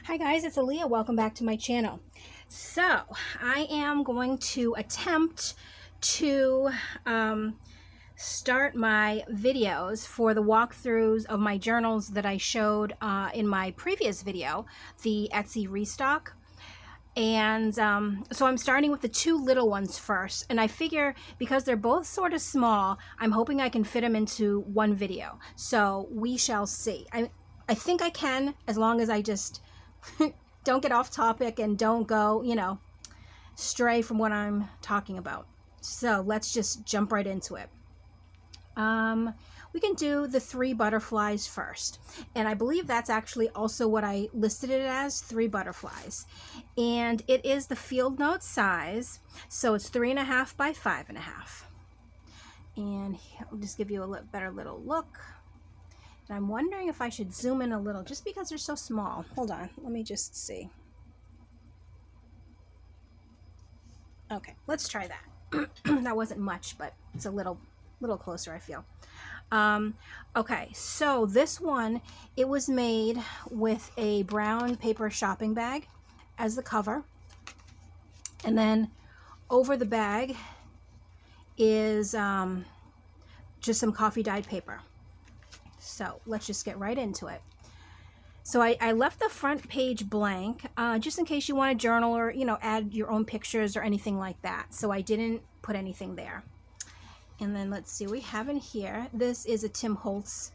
Hi guys, it's Aaliyah. Welcome back to my channel. So I am going to attempt to start my videos for the walkthroughs of my journals that I showed in my previous video, the Etsy Restock. And so I'm starting with the two little ones first, and I figure because they're both sort of small, I'm hoping I can fit them into one video. So we shall see. I think I can, as long as I just don't get off topic and don't go, stray from what I'm talking about. So let's just jump right into it. We can do the 3 butterflies first. And I believe that's actually also what I listed it as, 3 butterflies. And it is the field note size. So it's 3.5 by 5.5. And I'll just give you a better little look. And I'm wondering if I should zoom in a little, just because they're so small. Hold on, let me just see. Okay, let's try that. That wasn't much, but it's a little closer, I feel. Okay, so this one, it was made with a brown paper shopping bag as the cover. And then over the bag is just some coffee dyed paper. So let's just get right into it. So I left the front page blank, just in case you want to journal or, add your own pictures or anything like that. So I didn't put anything there. And then let's see, we have in here, this is a Tim Holtz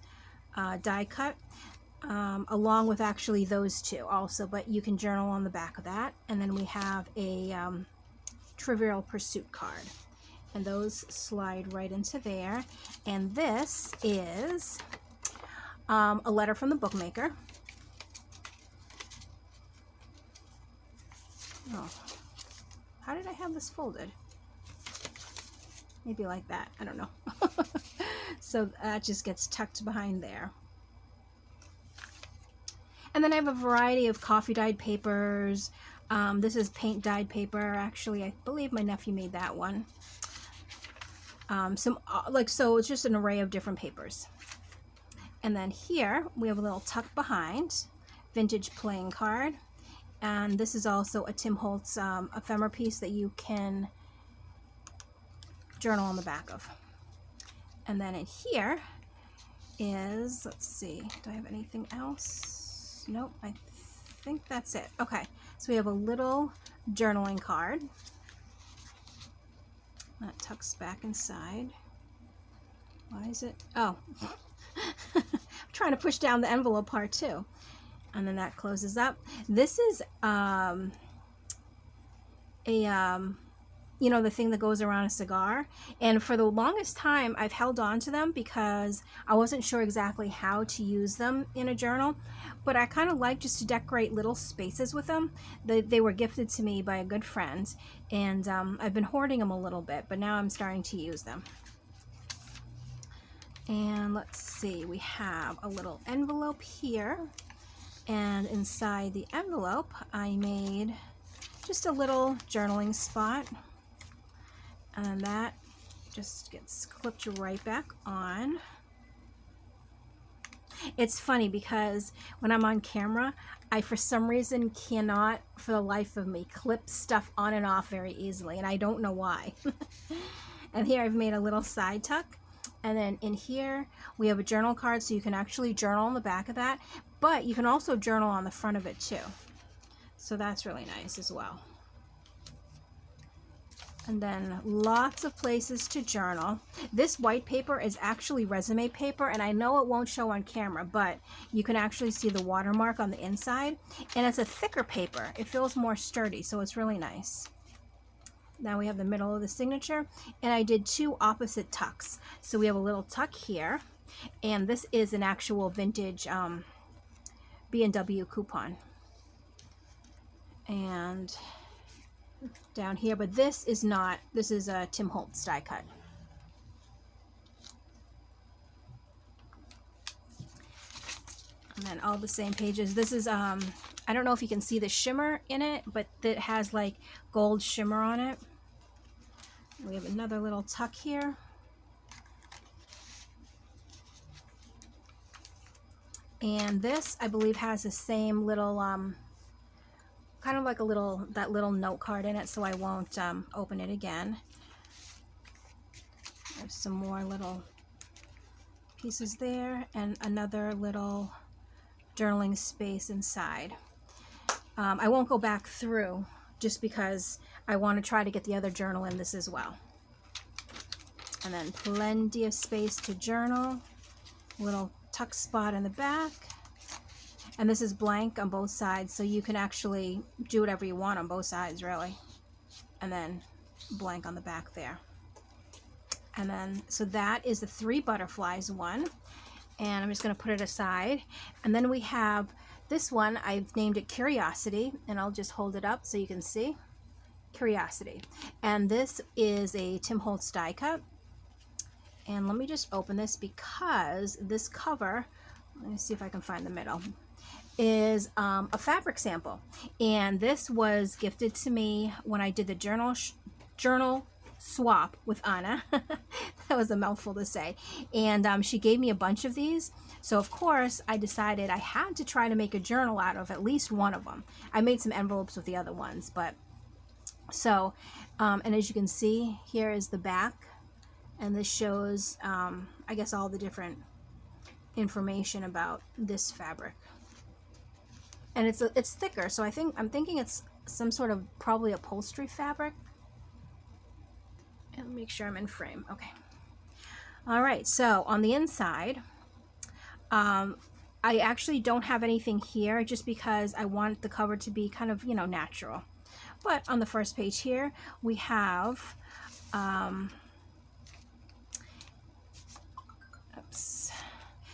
die cut, along with actually those two also, but you can journal on the back of that. And then we have a Trivial Pursuit card. And those slide right into there. And this is a letter from the bookmaker. Oh, how did I have this folded? Maybe like that, I don't know. So that just gets tucked behind there. And then I have a variety of coffee dyed papers. This is paint dyed paper. Actually, I believe my nephew made that one. So it's just an array of different papers. And then here we have a little tuck behind, vintage playing card. And this is also a Tim Holtz ephemera piece that you can journal on the back of. And then in here is, let's see, do I have anything else? Nope, I think that's it. Okay, so we have a little journaling card that tucks back inside. Why is it? Oh, I'm trying to push down the envelope part too. And then that closes up. This is the thing that goes around a cigar. And for the longest time, I've held on to them because I wasn't sure exactly how to use them in a journal. But I kind of like just to decorate little spaces with them. They were gifted to me by a good friend. And I've been hoarding them a little bit, but now I'm starting to use them. And let's see, we have a little envelope here. And inside the envelope, I made just a little journaling spot. And that just gets clipped right back on. It's funny because when I'm on camera, I for some reason cannot, for the life of me, clip stuff on and off very easily. And I don't know why. And here I've made a little side tuck. And then in here, we have a journal card, so you can actually journal on the back of that. But you can also journal on the front of it too. So that's really nice as well. And then lots of places to journal. This white paper is actually resume paper, and I know it won't show on camera, but you can actually see the watermark on the inside. And it's a thicker paper. It feels more sturdy, so it's really nice. Now we have the middle of the signature, and I did 2 opposite tucks. So we have a little tuck here, and this is an actual vintage B&W coupon. And down here, but this is not, this is a Tim Holtz die cut. And then all the same pages. This is, I don't know if you can see the shimmer in it, but it has like gold shimmer on it. We have another little tuck here. And this, I believe, has the same little kind of like that little note card in it, so I won't open it again. There's some more little pieces there, and another little journaling space inside. I won't go back through just because I want to try to get the other journal in this as well. And then plenty of space to journal. Little tuck spot in the back. And this is blank on both sides, so you can actually do whatever you want on both sides, really. And then blank on the back there. And then, so that is the 3 butterflies one. And I'm just going to put it aside. And then we have this one. I've named it Curiosity, and I'll just hold it up so you can see. Curiosity. And this is a Tim Holtz die cut. And let me just open this because this cover, let me see if I can find the middle, is a fabric sample. And this was gifted to me when I did the journal swap with Anna. That was a mouthful to say. And she gave me a bunch of these. So of course I decided I had to try to make a journal out of at least one of them. I made some envelopes with the other ones, but so and as you can see, here is the back, and this shows I guess all the different information about this fabric. And it's thicker, so I'm thinking it's some sort of probably upholstery fabric. And make sure I'm in frame. Okay. All right, so on the inside, I actually don't have anything here just because I want the cover to be kind of, you know, natural. But on the first page here, we have, oops.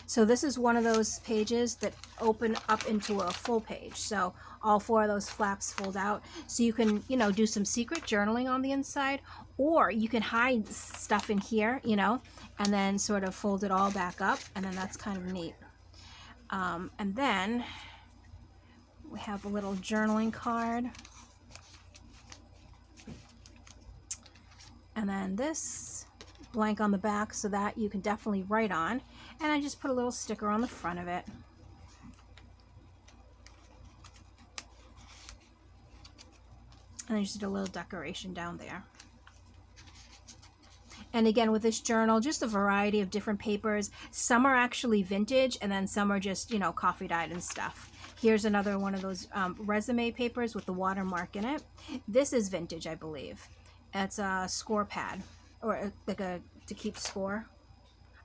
So this is one of those pages that open up into a full page. So all 4 of those flaps fold out. So you can, you know, do some secret journaling on the inside, or you can hide stuff in here, you know, and then sort of fold it all back up. And then that's kind of neat. And then we have a little journaling card. And then this blank on the back so that you can definitely write on. And I just put a little sticker on the front of it. And I just did a little decoration down there. And again, with this journal, just a variety of different papers. Some are actually vintage, and then some are just, you know, coffee dyed and stuff. Here's another one of those resume papers with the watermark in it. This is vintage, I believe. It's a score pad, or like to keep score,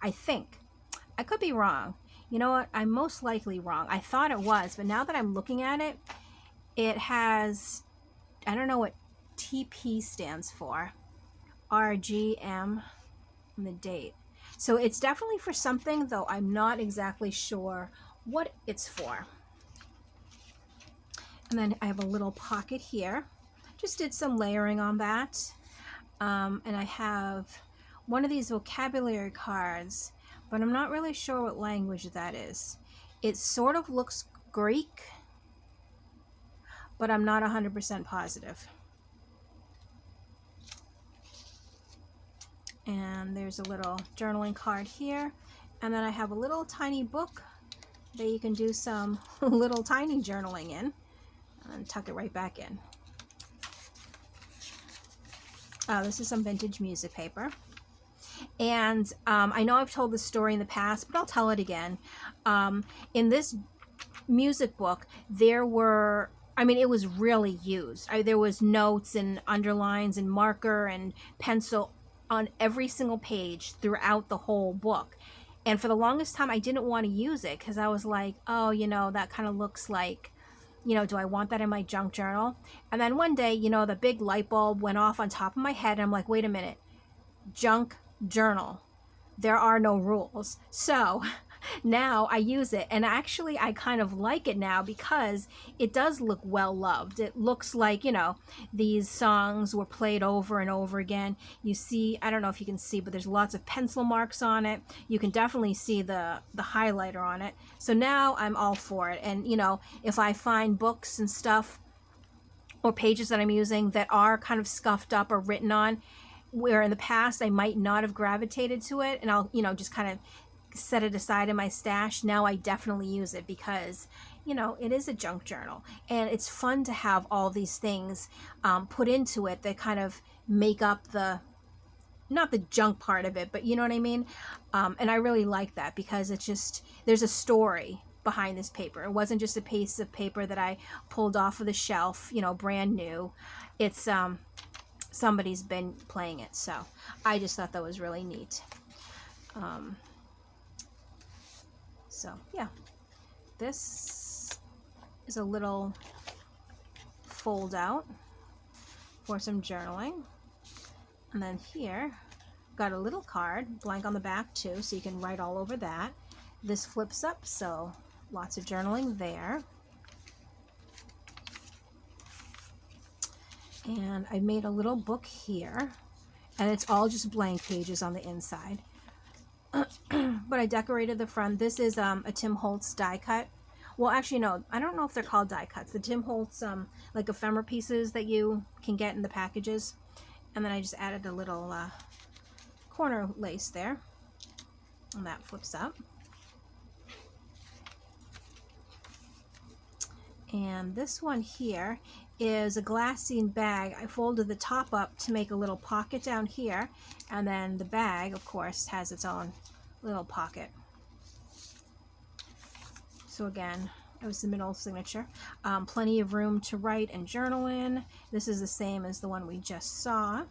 I think. I could be wrong. You know what? I'm most likely wrong. I thought it was, but now that I'm looking at it, it has, I don't know what TP stands for. RGM and the date. So it's definitely for something, though I'm not exactly sure what it's for. And then I have a little pocket here. Just did some layering on that. And I have one of these vocabulary cards, but I'm not really sure what language that is. It sort of looks Greek, but I'm not 100% positive. And there's a little journaling card here. And then I have a little tiny book that you can do some little tiny journaling in, and tuck it right back in. This is some vintage music paper. And I know I've told this story in the past, but I'll tell it again. In this music book, there were, I mean, it was really used. There was notes and underlines and marker and pencil on every single page throughout the whole book. And for the longest time, I didn't want to use it because I was like, oh, you know, that kind of looks like, you know, do I want that in my junk journal? And then one day, you know, the big light bulb went off on top of my head, and I'm like, wait a minute, junk journal. There are no rules. So now I use it, and actually I kind of like it now because it does look well loved. It looks like, you know, these songs were played over and over again. You see, I don't know if you can see, but there's lots of pencil marks on it. You can definitely see the highlighter on it. So now I'm all for it. And, you know, if I find books and stuff or pages that I'm using that are kind of scuffed up or written on, where in the past I might not have gravitated to it, and I'll, you know, just kind of set it aside in my stash, now I definitely use it because you know, it is a junk journal, and it's fun to have all these things put into it that kind of make up the, not the junk part of it, but you know what I mean? And I really like that because it's just, there's a story behind this paper. It wasn't just a piece of paper that I pulled off of the shelf, you know, brand new. It's somebody's been playing it, so I just thought that was really neat. So yeah, this is a little fold out for some journaling. And then here, got a little card, blank on the back too, so you can write all over that. This flips up, so lots of journaling there. And I made a little book here, and it's all just blank pages on the inside. But I decorated the front. This is a Tim Holtz die cut. Well, actually, no, I don't know if they're called die cuts. The Tim Holtz, like ephemera pieces that you can get in the packages. And then I just added a little corner lace there, and that flips up. And this one here is a glassine bag. I folded the top up to make a little pocket down here, and then the bag, of course, has its own little pocket. So again, it was the middle signature. Plenty of room to write and journal in. This is the same as the one we just saw.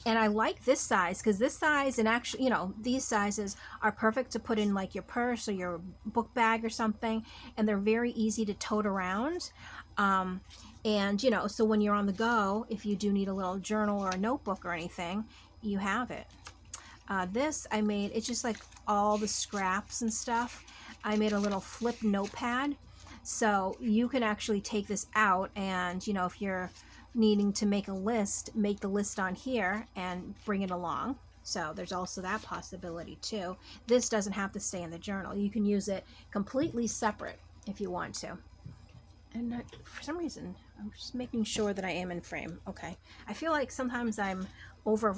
And I like this size because this size, and actually, you know, these sizes are perfect to put in like your purse or your book bag or something. And they're very easy to tote around. And, you know, so when you're on the go, if you do need a little journal or a notebook or anything, you have it. This I made, it's just like all the scraps and stuff. I made a little flip notepad, so you can actually take this out and, you know, if you're needing to make a list, make the list on here and bring it along. So there's also that possibility too. This doesn't have to stay in the journal. You can use it completely separate if you want to. And for some reason, I'm just making sure that I am in frame. Okay. I feel like sometimes I'm over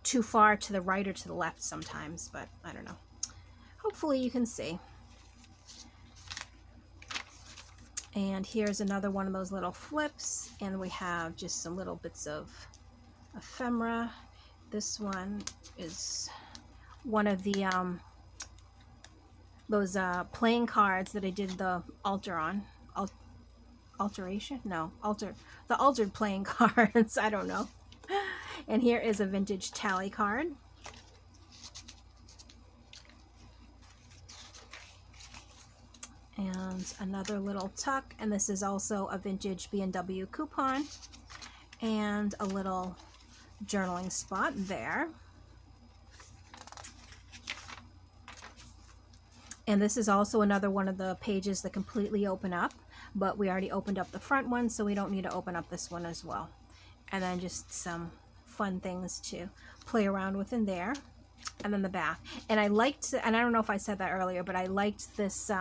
too far to the right or to the left sometimes, but I don't know. Hopefully you can see. And here's another one of those little flips, and we have just some little bits of ephemera. This one is one of the those playing cards that I did the the altered playing cards. I don't know. And here is a vintage tally card. And another little tuck, and this is also a vintage B&W coupon, and a little journaling spot there. And this is also another one of the pages that completely open up, but we already opened up the front one, so we don't need to open up this one as well. And then just some fun things to play around with in there. And then the back. And I liked, and I don't know if I said that earlier, but I liked this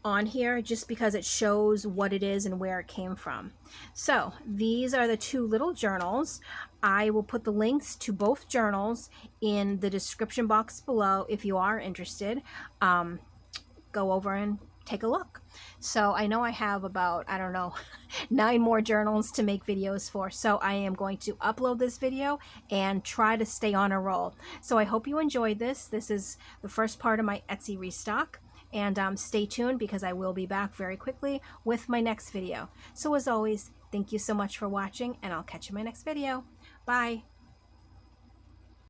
on here just because it shows what it is and where it came from. So these are the two little journals. I will put the links to both journals in the description box below if you are interested. Go over and take a look. So I know I have about, I don't know, 9 more journals to make videos for, so I am going to upload this video and try to stay on a roll. So I hope you enjoyed this. This is the first part of my Etsy restock. And stay tuned because I will be back very quickly with my next video. So as always, thank you so much for watching, and I'll catch you in my next video. Bye.